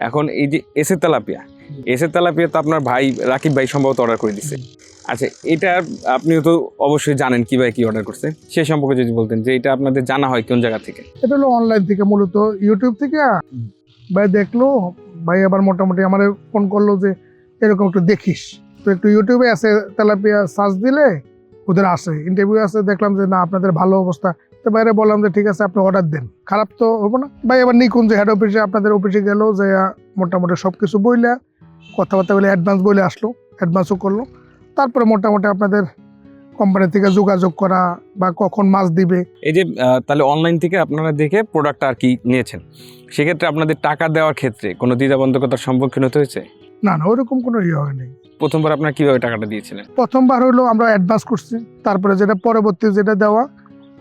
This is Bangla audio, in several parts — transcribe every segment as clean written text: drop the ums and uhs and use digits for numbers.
এখন এই যে এসে তেলাপিয়া তো আপনার ভাই রাকিব ভাই সম্ভবত অর্ডার করে দিচ্ছে। আচ্ছা, এটা আপনিও তো অবশ্যই জানেন কিভাবে কি অর্ডার করছে, সে সম্পর্কে যদি বলতেন যে এটা আপনাদের জানা হয় কোন জায়গা থেকে? এটা হলো অনলাইন থেকে, মূলত ইউটিউব থেকে। ভাই দেখলো, ভাই আবার মোটামুটি আমার ফোন করলো যে এরকম একটু দেখিস, তো একটু ইউটিউবে আছে তেলাপিয়া সার্চ দিলে ওদের আসে, ইন্টারভিউ আছে, দেখলাম যে না আপনাদের ভালো অবস্থা। তো বাইরে বললাম যে ঠিক আছে আপনি অর্ডার দেন, খারাপ তো হবো না। ভাই আবার নিকুঞ্জ হেড অফিসে, আপনাদের অফিসে গেল, যে মোটামুটি সবকিছু বইলা কথাবার্তা বলে অ্যাডভান্স বলে আসলো, অ্যাডভান্সও করলো। তারপরে মোটামুটি আপনাদের কোম্পানি থেকে যোগাযোগ করা বা কখন মাছ দিবে। এই যে তাহলে অনলাইন থেকে আপনারা দেখে প্রোডাক্টটা আর কি নিয়েছেন, সেক্ষেত্রে আপনাদের টাকা দেওয়ার ক্ষেত্রে কোনো দ্বিধাবন্ধকতার সম্মুখীন হতে হয়েছে? না না, ওরকম কোনো ইয়ে হয়নি। প্রথমবার আপনারা কিভাবে টাকাটা দিয়েছিলেন? প্রথমবার হলো আমরা অ্যাডভান্স করছি, তারপরে যেটা পরবর্তী যেটা দেওয়া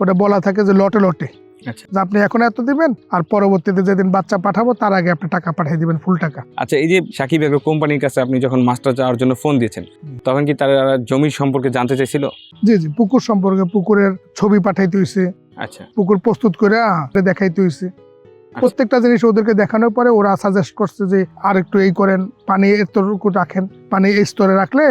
ওটা বলা থাকে যে লটে লটে, আচ্ছা যে আপনি এখন এত দিবেন আর পরবর্তীতে যেদিন বাচ্চা পাঠাবো তার আগে আপনি টাকা পাঠিয়ে দিবেন, ফুল টাকা। আচ্ছা, এই যে সাকিব এগ্রো কোম্পানির কাছে আপনি যখন মাছটা চাওয়ার জন্য ফোন দিয়েছেন, তখন কি তারা জমির সম্পর্কে জানতে চাইছিল? জি জি, পুকুর সম্পর্কে, পুকুরের ছবি পাঠাইতে হয়েছে, আচ্ছা পুকুর প্রস্তুত করে দেখাইতে হয়েছে। প্রত্যেকটা জিনিস ওদেরকে দেখানোর পরে ওরা সাজেস্ট করছে যে আর একটু এই করেন, পানি এতটুকু রাখেন, পানি এই স্তরে রাখলে।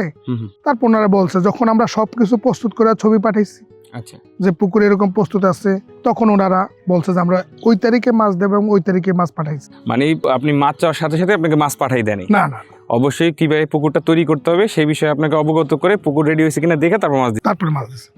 তারপর ওনারা বলছে, যখন আমরা সবকিছু প্রস্তুত করে ছবি পাঠাইছি আচ্ছা যে পুকুর এরকম প্রস্তুত আছে, তখন ওনারা বলছে যে আমরা ওই তারিখে মাছ দেবো এবং ওই তারিখে মাছ পাঠাইছি। মানে আপনি মাছ চাওয়ার সাথে সাথে আপনাকে মাছ পাঠাই দেয়নি? না না, অবশ্যই কিভাবে পুকুরটা তৈরি করতে হবে সেই বিষয়ে আপনাকে অবগত করে পুকুর রেডি হয়েছে কিনা দেখে তারপর মাছ দিতে। তারপরে মাছ দিচ্ছে।